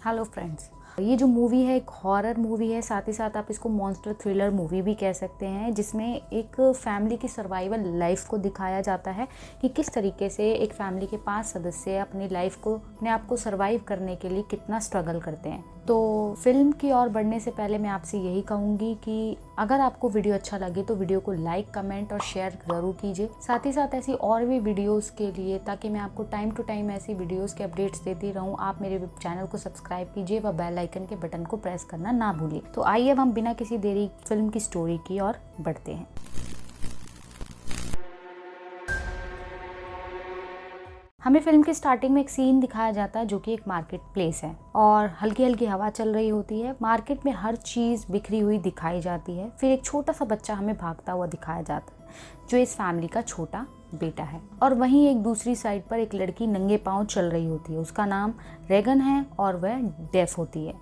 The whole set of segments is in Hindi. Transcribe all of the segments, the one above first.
हेलो फ्रेंड्स, ये जो मूवी है एक हॉरर मूवी है, साथ ही साथ आप इसको मॉन्स्टर थ्रिलर मूवी भी कह सकते हैं, जिसमें एक फैमिली की सर्वाइवल लाइफ को दिखाया जाता है कि किस तरीके से एक फैमिली के 5 सदस्य अपनी लाइफ को, अपने आप को सर्वाइव करने के लिए कितना स्ट्रगल करते हैं। तो फिल्म की ओर बढ़ने से पहले मैं आपसे यही कहूँगी कि अगर आपको वीडियो अच्छा लगे तो वीडियो को लाइक, कमेंट और शेयर ज़रूर कीजिए। साथ ही साथ ऐसी और भी वीडियोस के लिए, ताकि मैं आपको टाइम टू टाइम ऐसी वीडियोस के अपडेट्स देती रहूँ, आप मेरे चैनल को सब्सक्राइब कीजिए व बेल आइकन के बटन को प्रेस करना ना भूलिए। तो आइए अब हम बिना किसी देरी फिल्म की स्टोरी की ओर बढ़ते हैं। हमें फिल्म की स्टार्टिंग में एक सीन दिखाया जाता है जो कि एक मार्केट प्लेस है और हल्की हल्की हवा चल रही होती है। मार्केट में हर चीज़ बिखरी हुई दिखाई जाती है। फिर एक छोटा सा बच्चा हमें भागता हुआ दिखाया जाता है जो इस फैमिली का छोटा बेटा है। और वहीं एक दूसरी साइड पर एक लड़की नंगे पांव चल रही होती है। उसका नाम रेगन है और वह डेफ होती है।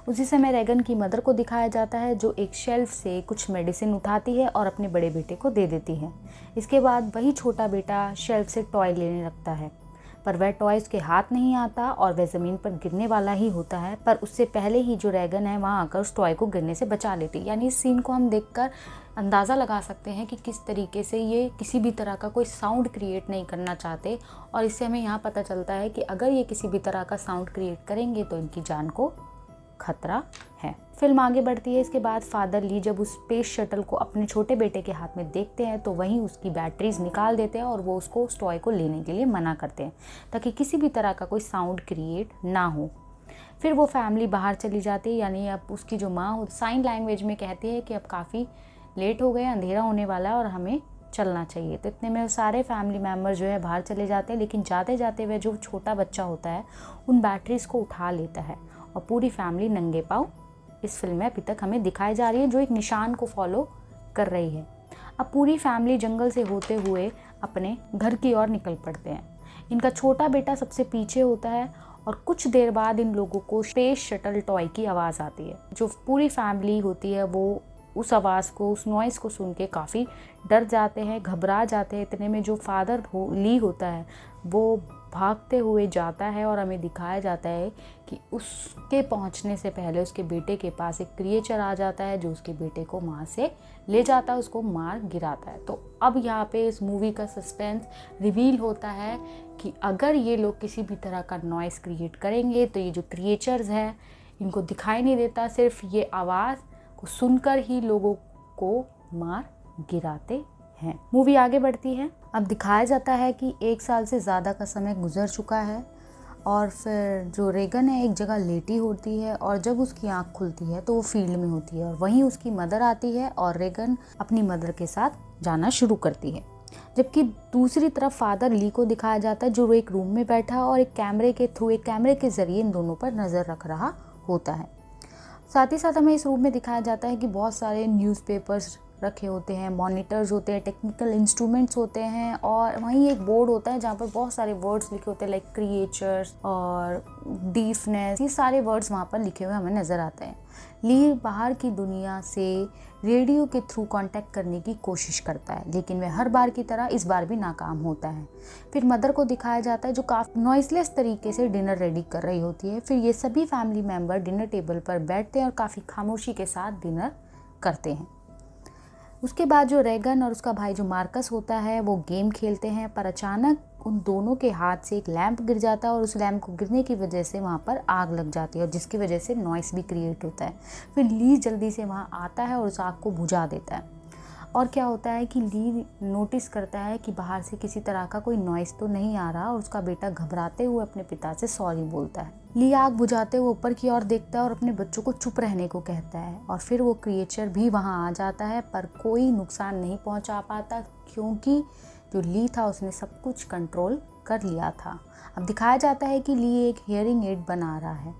उसी समय रेगन की मदर को दिखाया जाता है जो एक शेल्फ से कुछ मेडिसिन उठाती है और अपने बड़े बेटे को दे देती है। इसके बाद वही छोटा बेटा शेल्फ से टॉय लेने लगता है, पर वह टॉय उसके हाथ नहीं आता और वह ज़मीन पर गिरने वाला ही होता है। पर उससे पहले ही जो रेगन है वहाँ आकर उस टॉय को गिरने से बचा लेती है। यानी इस सीन को हम देखकर अंदाज़ा लगा सकते हैं कि किस तरीके से ये किसी भी तरह का कोई साउंड क्रिएट नहीं करना चाहते। और इससे हमें यहाँ पता चलता है कि अगर ये किसी भी तरह का साउंड क्रिएट करेंगे तो इनकी जान को खतरा है। फिल्म आगे बढ़ती है। इसके बाद फादर ली जब उस स्पेस शटल को अपने छोटे बेटे के हाथ में देखते हैं तो वहीं उसकी बैटरीज निकाल देते हैं और वो उसको उस टॉय को लेने के लिए मना करते हैं ताकि किसी भी तरह का कोई साउंड क्रिएट ना हो। फिर वो फैमिली बाहर चली जाती है। यानी अब उसकी जो माँ साइन लैंग्वेज में कहती है कि अब काफ़ी लेट हो गए, अंधेरा होने वाला है और हमें चलना चाहिए। तो इतने में सारे फैमिली मेम्बर जो है बाहर चले जाते हैं, लेकिन जाते जाते वह जो छोटा बच्चा होता है उन बैटरीज को उठा लेता है और पूरी फैमिली नंगे पाँव इस फिल्म में अभी तक हमें दिखाई जा रही है, जो एक निशान को फॉलो कर रही है। अब पूरी फैमिली जंगल से होते हुए अपने घर की ओर निकल पड़ते हैं। इनका छोटा बेटा सबसे पीछे होता है और कुछ देर बाद इन लोगों को स्पेस शटल टॉय की आवाज़ आती है। जो पूरी फैमिली होती है वो उस आवाज़ को, उस नॉइज़ को सुन के काफ़ी डर जाते हैं, घबरा जाते हैं। इतने में जो फादर ली होता है वो भागते हुए जाता है और हमें दिखाया जाता है कि उसके पहुंचने से पहले उसके बेटे के पास एक क्रिएचर आ जाता है जो उसके बेटे को वहाँ से ले जाता है, उसको मार गिराता है। तो अब यहाँ पे इस मूवी का सस्पेंस रिवील होता है कि अगर ये लोग किसी भी तरह का नॉइस क्रिएट करेंगे तो ये जो क्रिएचर्स हैं इनको दिखाई नहीं देता, सिर्फ ये आवाज़ को सुनकर ही लोगों को मार गिराते हैं। मूवी आगे बढ़ती है। अब दिखाया जाता है कि 1 साल से ज़्यादा का समय गुजर चुका है और फिर जो रेगन है एक जगह लेटी होती है और जब उसकी आँख खुलती है तो वो फील्ड में होती है और वहीं उसकी मदर आती है और रेगन अपनी मदर के साथ जाना शुरू करती है। जबकि दूसरी तरफ फादर ली को दिखाया जाता है जो एक रूम में बैठा और एक कैमरे के ज़रिए इन दोनों पर नज़र रख रहा होता है। साथ ही साथ हमें इस रूम में दिखाया जाता है कि बहुत सारे न्यूज़पेपर्स रखे होते हैं, मॉनिटर्स होते हैं, टेक्निकल इंस्ट्रूमेंट्स होते हैं और वहीं एक बोर्ड होता है जहाँ पर बहुत सारे वर्ड्स लिखे होते हैं लाइक क्रिएचर्स और डीफनेस। ये सारे वर्ड्स वहाँ पर लिखे हुए हमें नज़र आते हैं। ली बाहर की दुनिया से रेडियो के थ्रू कांटेक्ट करने की कोशिश करता है, लेकिन वह हर बार की तरह इस बार भी नाकाम होता है। फिर मदर को दिखाया जाता है जो काफ़ी नॉइसलेस तरीके से डिनर रेडी कर रही होती है। फिर ये सभी फैमिली मेम्बर डिनर टेबल पर बैठते हैं और काफ़ी खामोशी के साथ डिनर करते हैं। उसके बाद जो रेगन और उसका भाई जो मार्कस होता है वो गेम खेलते हैं, पर अचानक उन दोनों के हाथ से एक लैंप गिर जाता है और उस लैंप को गिरने की वजह से वहाँ पर आग लग जाती है और जिसकी वजह से नॉइस भी क्रिएट होता है। फिर ली जल्दी से वहाँ आता है और उस आग को बुझा देता है। और क्या होता है कि ली नोटिस करता है कि बाहर से किसी तरह का कोई नॉइस तो नहीं आ रहा और उसका बेटा घबराते हुए अपने पिता से सॉरी बोलता है। ली आग बुझाते हुए ऊपर की ओर देखता है और अपने बच्चों को चुप रहने को कहता है और फिर वो क्रिएचर भी वहाँ आ जाता है, पर कोई नुकसान नहीं पहुँचा पाता क्योंकि जो ली था उसने सब कुछ कंट्रोल कर लिया था। अब दिखाया जाता है कि ली एक हियरिंग एड बना रहा है।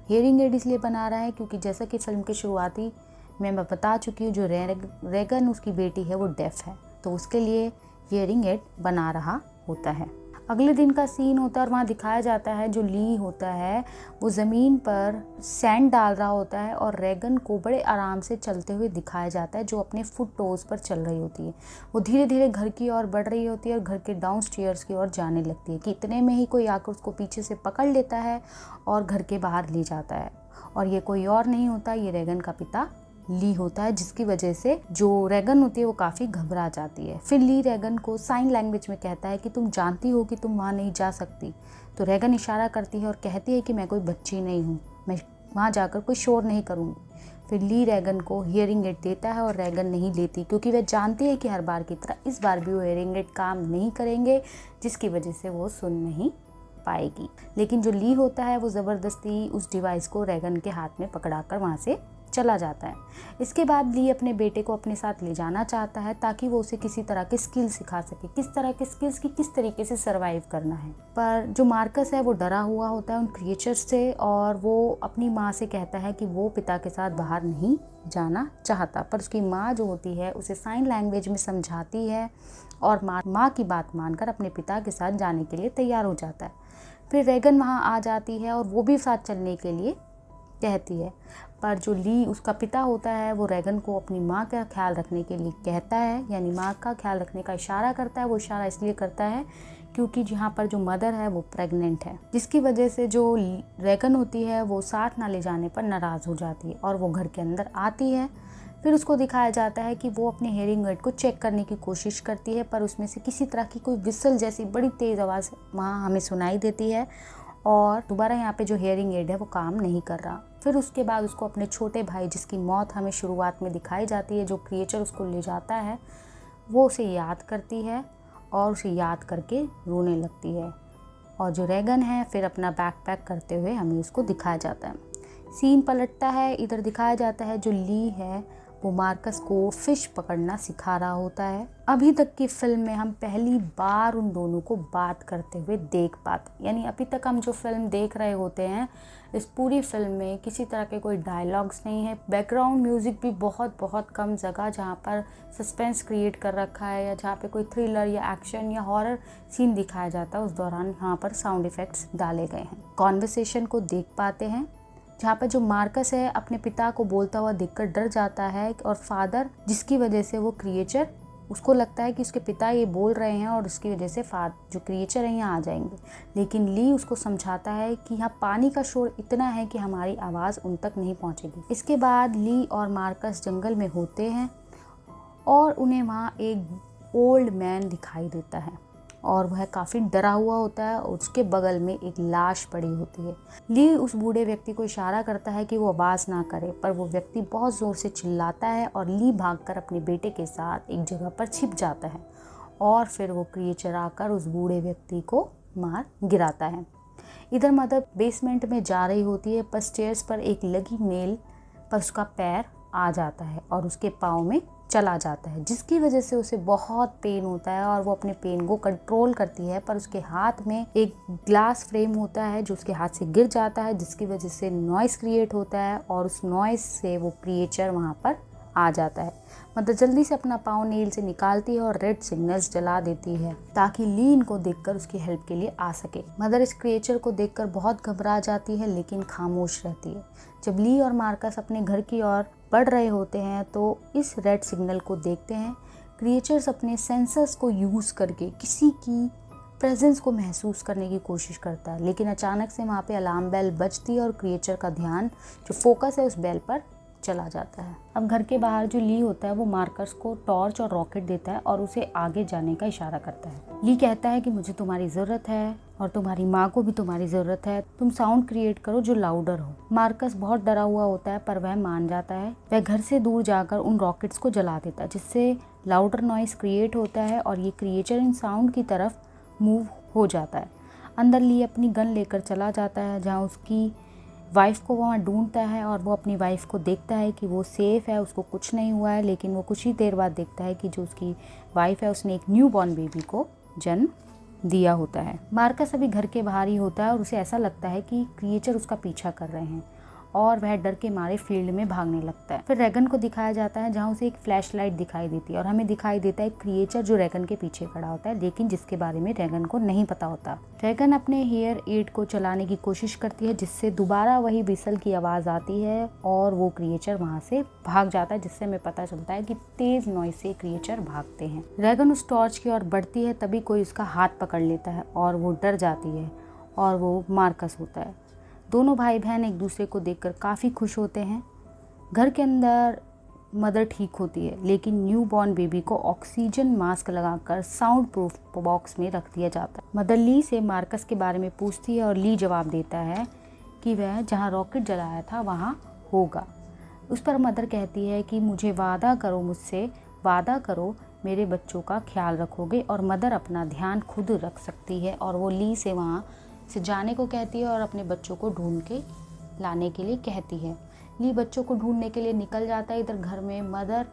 हियरिंग एड इसलिए बना रहा है क्योंकि जैसा कि फिल्म के शुरुआती मैं बता चुकी हूँ जो रेगन उसकी बेटी है वो डेफ है, तो उसके लिए हियरिंग एड बना रहा होता है। अगले दिन का सीन होता है और वहाँ दिखाया जाता है जो ली होता है वो ज़मीन पर सैंड डाल रहा होता है और रेगन को बड़े आराम से चलते हुए दिखाया जाता है, जो अपने फुट टोज़ पर चल रही होती है। वो धीरे धीरे घर की ओर बढ़ रही होती है और घर के डाउन स्टेयर्स की ओर जाने लगती है कि इतने में ही कोई आकर उसको पीछे से पकड़ लेता है और घर के बाहर ले जाता है। और ये कोई और नहीं होता, ये रेगन का पिता ली होता है, जिसकी वजह से जो रेगन होती है वो काफ़ी घबरा जाती है। फिर ली रेगन को साइन लैंग्वेज में कहता है कि तुम जानती हो कि तुम वहाँ नहीं जा सकती। तो रेगन इशारा करती है और कहती है कि मैं कोई बच्ची नहीं हूँ, मैं वहाँ जाकर कोई शोर नहीं करूँगी। फिर ली रेगन को हियरिंग एड देता है और रेगन नहीं लेती, क्योंकि वह जानती है कि हर बार की तरह इस बार भी वो हियरिंग एड काम नहीं करेंगे, जिसकी वजह से वो सुन नहीं पाएगी। लेकिन जो ली होता है वो ज़बरदस्ती उस डिवाइस को रेगन के हाथ में पकड़ाकर वहाँ से चला जाता है। इसके बाद ली अपने बेटे को अपने साथ ले जाना चाहता है ताकि वो उसे किसी तरह के स्किल सिखा सके, किस तरह के स्किल्स की किस तरीके से सरवाइव करना है। पर जो मार्कस है वो डरा हुआ होता है उन क्रिएचर्स से और वो अपनी माँ से कहता है कि वो पिता के साथ बाहर नहीं जाना चाहता। पर उसकी माँ जो होती है उसे साइन लैंग्वेज में समझाती है और माँ की बात मानकर अपने पिता के साथ जाने के लिए तैयार हो जाता है। फिर रेगन वहाँ आ जाती है और वो भी साथ चलने के लिए कहती है। पर जो ली उसका पिता होता है वो रेगन को अपनी माँ का ख्याल रखने के लिए कहता है, यानी माँ का ख्याल रखने का इशारा करता है। वो इशारा इसलिए करता है क्योंकि जहाँ पर जो मदर है वो प्रेग्नेंट है, जिसकी वजह से जो रेगन होती है वो साथ ना ले जाने पर नाराज़ हो जाती है और वो घर के अंदर आती है। फिर उसको दिखाया जाता है कि वो अपने हेयरिंग एड को चेक करने की कोशिश करती है, पर उसमें से किसी तरह की कोई विसल जैसी बड़ी तेज़ आवाज़ वहाँ हमें सुनाई देती है और दोबारा यहाँ पे जो हेयरिंग एड है वो काम नहीं कर रहा। फिर उसके बाद उसको अपने छोटे भाई, जिसकी मौत हमें शुरुआत में दिखाई जाती है, जो क्रिएचर उसको ले जाता है, वो उसे याद करती है और उसे याद करके रोने लगती है। और जो रेगन है फिर अपना बैग पैक करते हुए हमें उसको दिखाया जाता है। सीन पलटता है, इधर दिखाया जाता है जो ली है वो मार्कस को फिश पकड़ना सिखा रहा होता है। अभी तक की फिल्म में हम पहली बार उन दोनों को बात करते हुए देख पाते, यानी अभी तक हम जो फिल्म देख रहे होते हैं इस पूरी फिल्म में किसी तरह के कोई डायलॉग्स नहीं है। बैकग्राउंड म्यूज़िक भी बहुत कम जगह जहाँ पर सस्पेंस क्रिएट कर रखा है या जहाँ पे कोई थ्रिलर या एक्शन या हॉरर सीन दिखाया जाता है उस दौरान यहाँ पर साउंड इफ़ेक्ट्स डाले गए हैं। कॉन्वर्सेशन को देख पाते हैं जहाँ पर जो मार्कस है अपने पिता को बोलता हुआ देखकर डर जाता है और फादर, जिसकी वजह से वो क्रिएचर, उसको लगता है कि उसके पिता ये बोल रहे हैं और उसकी वजह से जो क्रिएचर है यहाँ आ जाएंगे। लेकिन ली उसको समझाता है कि यहाँ पानी का शोर इतना है कि हमारी आवाज़ उन तक नहीं पहुँचेगी। इसके बाद ली और मार्कस जंगल में होते हैं और उन्हें वहाँ एक ओल्ड मैन दिखाई देता है और वह काफ़ी डरा हुआ होता है और उसके बगल में एक लाश पड़ी होती है। ली उस बूढ़े व्यक्ति को इशारा करता है कि वो आवाज़ ना करे, पर वो व्यक्ति बहुत ज़ोर से चिल्लाता है और ली भागकर अपने बेटे के साथ एक जगह पर छिप जाता है और फिर वो क्रिएचर आकर उस बूढ़े व्यक्ति को मार गिराता है। इधर मदर बेसमेंट में जा रही होती है, पर स्टेयर्स पर एक लगी नेल पर उसका पैर आ जाता है और उसके पाँव में चला जाता है, जिसकी वजह से उसे बहुत पेन होता है और वो अपने पेन को कंट्रोल करती है। पर उसके हाथ में एक ग्लास फ्रेम होता है जो उसके हाथ से गिर जाता है, जिसकी वजह से नॉइस क्रिएट होता है और उस नॉइस से वो क्रिएचर वहाँ पर आ जाता है। मतलब जल्दी से अपना पाँव नेल से निकालती है और रेड सिग्नल्स जला देती है ताकि ली इनको देखकर उसकी हेल्प के लिए आ सके। मदर इस क्रिएचर को देखकर बहुत घबरा जाती है लेकिन खामोश रहती है। जब ली और मार्कस अपने घर की ओर बढ़ रहे होते हैं तो इस रेड सिग्नल को देखते हैं। क्रिएचर्स अपने सेंसर्स को यूज़ करके किसी की प्रेजेंस को महसूस करने की कोशिश करता है, लेकिन अचानक से वहाँ पे अलार्म बेल बजती है और क्रिएचर का ध्यान जो फोकस है उस बेल पर चला जाता है। अब घर के बाहर जो ली होता है वो मार्कस को टॉर्च और रॉकेट देता है और उसे आगे जाने का इशारा करता है। ली कहता है कि मुझे तुम्हारी ज़रूरत है और तुम्हारी माँ को भी तुम्हारी ज़रूरत है, तुम साउंड क्रिएट करो जो लाउडर हो। मार्कस बहुत डरा हुआ होता है पर वह मान जाता है। वह घर से दूर जाकर उन रॉकेट्स को जला देता है जिससे लाउडर नॉइस क्रिएट होता है और ये क्रिएचर इन साउंड की तरफ मूव हो जाता है। अंदर ली अपनी गन लेकर चला जाता है जहाँ उसकी वाइफ को वहाँ ढूंढता है और वो अपनी वाइफ को देखता है कि वो सेफ़ है, उसको कुछ नहीं हुआ है। लेकिन वो कुछ ही देर बाद देखता है कि जो उसकी वाइफ है उसने एक न्यू बॉर्न बेबी को जन्म दिया होता है। मार्कस अभी घर के बाहर ही होता है और उसे ऐसा लगता है कि क्रिएचर उसका पीछा कर रहे हैं और वह डर के मारे फील्ड में भागने लगता है। फिर रैगन को दिखाया जाता है जहाँ उसे एक फ्लैश लाइट दिखाई देती है और हमें दिखाई देता है एक क्रिएचर जो रैगन के पीछे खड़ा होता है, लेकिन जिसके बारे में रैगन को नहीं पता होता। रैगन अपने हेयर एड को चलाने की कोशिश करती है जिससे दोबारा वही विसल की आवाज आती है और वो क्रिएचर वहां से भाग जाता है, जिससे हमें पता चलता है कि तेज नॉइज से क्रिएचर भागते हैं। रैगन उस टॉर्च की ओर बढ़ती है, तभी कोई उसका हाथ पकड़ लेता है और वो डर जाती है और वो मार्कस होता है। दोनों भाई बहन एक दूसरे को देखकर काफ़ी खुश होते हैं। घर के अंदर मदर ठीक होती है, लेकिन न्यू बॉर्न बेबी को ऑक्सीजन मास्क लगाकर साउंड प्रूफ बॉक्स में रख दिया जाता है। मदर ली से मार्कस के बारे में पूछती है और ली जवाब देता है कि वह जहाँ रॉकेट जलाया था वहाँ होगा। उस पर मदर कहती है कि मुझे वादा करो, मुझसे वादा करो मेरे बच्चों का ख्याल रखोगे। और मदर अपना ध्यान खुद रख सकती है और वो ली से वहाँ से जाने को कहती है और अपने बच्चों को ढूंढ के लाने के लिए कहती है। ली बच्चों को ढूंढने के लिए निकल जाता है। इधर घर में मदर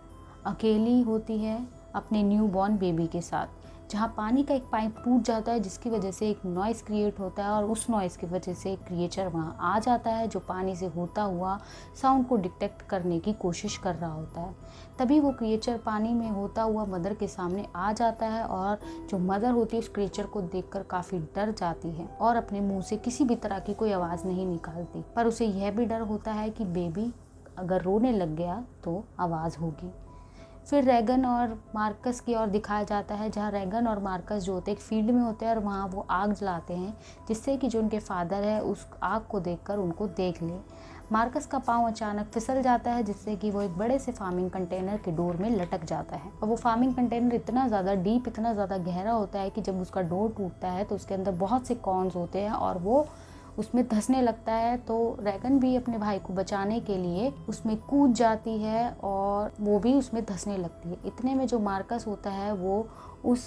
अकेली होती है अपने न्यू बॉर्न बेबी के साथ, जहाँ पानी का एक पाइप टूट जाता है जिसकी वजह से एक नॉइज़ क्रिएट होता है और उस नॉइज़ की वजह से एक क्रिएचर वहाँ आ जाता है जो पानी से होता हुआ साउंड को डिटेक्ट करने की कोशिश कर रहा होता है। तभी वो क्रिएचर पानी में होता हुआ मदर के सामने आ जाता है और जो मदर होती है उस क्रिएचर को देखकर काफ़ी डर जाती है और अपने मुंह से किसी भी तरह की कोई आवाज़ नहीं निकालती, पर उसे यह भी डर होता है कि बेबी अगर रोने लग गया तो आवाज़ होगी। फिर रैगन और मार्कस की ओर दिखाया जाता है जहाँ रैगन और मार्कस जो होते हैं एक फील्ड में होते हैं और वहाँ वो आग जलाते हैं जिससे कि जो उनके फादर है उस आग को देखकर उनको देख ले। मार्कस का पाँव अचानक फिसल जाता है जिससे कि वो एक बड़े से फार्मिंग कंटेनर के डोर में लटक जाता है और वो फार्मिंग कंटेनर इतना ज़्यादा डीप, इतना ज़्यादा गहरा होता है कि जब उसका डोर टूटता है तो उसके अंदर बहुत से कॉर्न्स होते हैं और वो उसमें धंसने लगता है। तो रैगन भी अपने भाई को बचाने के लिए उसमें कूद जाती है और वो भी उसमें धंसने लगती है। इतने में जो मार्कस होता है वो उस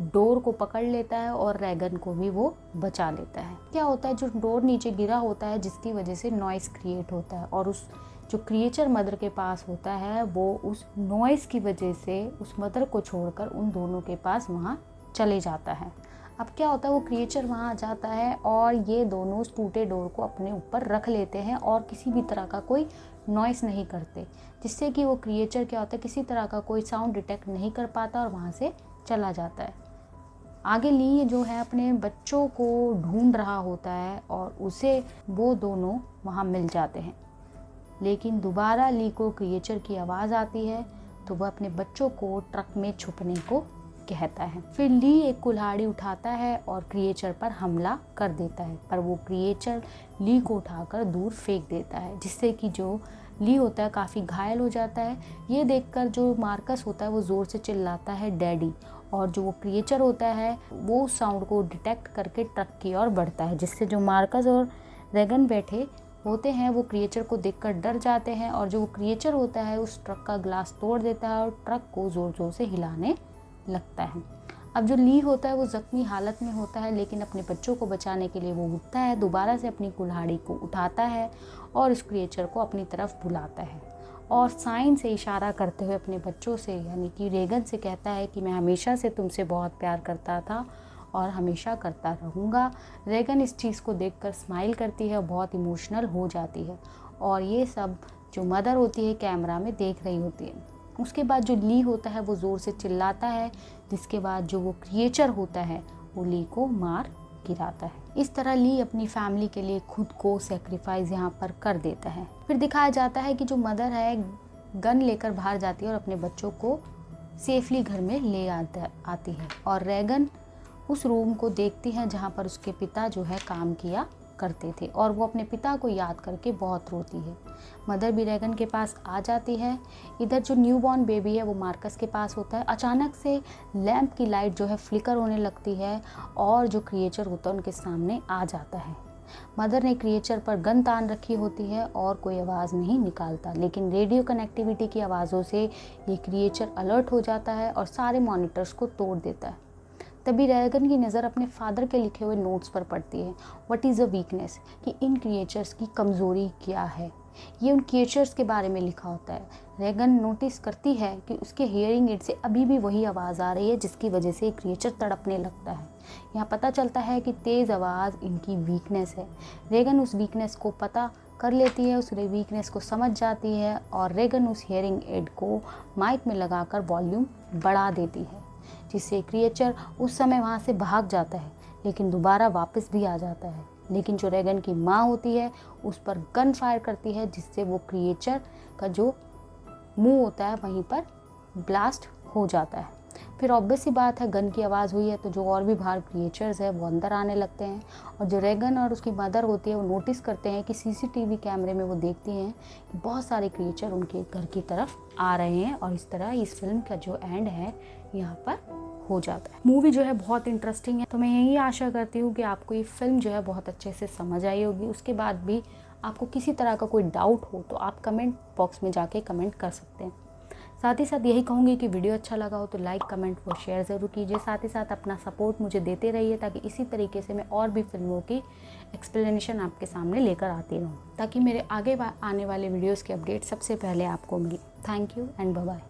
डोर को पकड़ लेता है और रैगन को भी वो बचा लेता है। क्या होता है, जो डोर नीचे गिरा होता है जिसकी वजह से नॉइस क्रिएट होता है और उस जो क्रिएचर मदर के पास होता है वो उस नॉइस की वजह से उस मदर को छोड़कर उन दोनों के पास वहाँ चले जाता है। अब क्या होता है, वो क्रिएचर वहाँ आ जाता है और ये दोनों उस टूटे डोर को अपने ऊपर रख लेते हैं और किसी भी तरह का कोई नॉइस नहीं करते, जिससे कि वो क्रिएचर क्या होता है किसी तरह का कोई साउंड डिटेक्ट नहीं कर पाता और वहाँ से चला जाता है। आगे ली जो है अपने बच्चों को ढूंढ रहा होता है और उसे वो दोनों वहाँ मिल जाते हैं, लेकिन दोबारा ली को क्रिएचर की आवाज़ आती है तो वह अपने बच्चों को ट्रक में छुपने को कहता है। फिर ली एक कुल्हाड़ी उठाता है और क्रिएचर पर हमला कर देता है, पर वो क्रिएचर ली को उठाकर दूर फेंक देता है जिससे कि जो ली होता है काफ़ी घायल हो जाता है। ये देखकर जो मार्कस होता है वो ज़ोर से चिल्लाता है डैडी, और जो वो क्रिएचर होता है वो उस साउंड को डिटेक्ट करके ट्रक की ओर बढ़ता है, जिससे जो मार्कस और रैगन बैठे होते हैं वो क्रिएचर को देखकर डर जाते हैं और जो वो क्रिएचर होता है उस ट्रक का ग्लास तोड़ देता है और ट्रक को ज़ोर ज़ोर से हिलाने लगता है। अब जो ली होता है वो जख्मी हालत में होता है, लेकिन अपने बच्चों को बचाने के लिए वो उठता है, दोबारा से अपनी कुल्हाड़ी को उठाता है और उस क्रिएचर को अपनी तरफ बुलाता है और साइन से इशारा करते हुए अपने बच्चों से यानी कि रैगन से कहता है कि मैं हमेशा से तुमसे बहुत प्यार करता था और हमेशा करता रहूँगा। रैगन इस चीज़ को देखकर स्माइल करती है और बहुत इमोशनल हो जाती है और ये सब जो मदर होती है कैमरा में देख रही होती है। उसके बाद जो ली होता है वो ज़ोर से चिल्लाता है, जिसके बाद जो वो क्रिएचर होता है वो ली को मार गिराता है। इस तरह ली अपनी फैमिली के लिए खुद को सेक्रीफाइस यहाँ पर कर देता है। फिर दिखाया जाता है कि जो मदर है गन लेकर बाहर जाती है और अपने बच्चों को सेफली घर में ले आती है और रैगन उस रूम को देखती है जहाँ पर उसके पिता जो है काम किया करते थे और वो अपने पिता को याद करके बहुत रोती है। मदर भी रैगन के पास आ जाती है। इधर जो न्यूबॉर्न बेबी है वो मार्कस के पास होता है। अचानक से लैंप की लाइट जो है फ्लिकर होने लगती है और जो क्रिएचर होता है उनके सामने आ जाता है। मदर ने क्रिएचर पर गन तान रखी होती है और कोई आवाज़ नहीं निकालता, लेकिन रेडियो कनेक्टिविटी की आवाज़ों से ये क्रिएचर अलर्ट हो जाता है और सारे मॉनिटर्स को तोड़ देता है। तभी रैगन की नज़र अपने फादर के लिखे हुए नोट्स पर पड़ती है, व्हाट इज़ अ वीकनेस, कि इन क्रिएचर्स की कमज़ोरी क्या है। ये उन क्रिएचर्स के बारे में लिखा होता है। रैगन नोटिस करती है कि उसके हियरिंग एड से अभी भी वही आवाज़ आ रही है जिसकी वजह से क्रिएचर तड़पने लगता है। यहाँ पता चलता है कि तेज़ आवाज़ इनकी वीकनेस है। रैगन उस वीकनेस को पता कर लेती है, उसके वीकनेस को समझ जाती है और रेगन उस हियरिंग एड को माइक में लगाकर वॉल्यूम बढ़ा देती है, जिससे क्रिएचर उस समय वहाँ से भाग जाता है लेकिन दोबारा वापस भी आ जाता है। लेकिन जो रेगन की माँ होती है उस पर गन फायर करती है, जिससे वो क्रिएचर का जो मुंह होता है वहीं पर ब्लास्ट हो जाता है। फिर ऑब्वियस सी बात है, गन की आवाज़ हुई है तो जो और भी बाहर क्रिएचर्स है वो अंदर आने लगते हैं और जो रेगन और उसकी मदर होती है वो नोटिस करते हैं कि सीसीटीवी कैमरे में वो देखती हैं कि बहुत सारे क्रिएचर उनके घर की तरफ आ रहे हैं और इस तरह इस फिल्म का जो एंड है यहाँ पर हो जाता है। मूवी जो है बहुत इंटरेस्टिंग है, तो मैं यही आशा करती हूँ कि आपको ये फिल्म जो है बहुत अच्छे से समझ आई होगी। उसके बाद भी आपको किसी तरह का कोई डाउट हो तो आप कमेंट बॉक्स में जाके कमेंट कर सकते हैं। साथ ही साथ यही कहूँगी कि वीडियो अच्छा लगा हो तो लाइक, कमेंट और शेयर ज़रूर कीजिए। साथ ही साथ अपना सपोर्ट मुझे देते रहिए ताकि इसी तरीके से मैं और भी फिल्मों की एक्सप्लेनेशन आपके सामने लेकर आती रहूँ, ताकि मेरे आगे आने वाले वीडियोज़ के अपडेट सबसे पहले आपको मिले। Thank you and bye bye.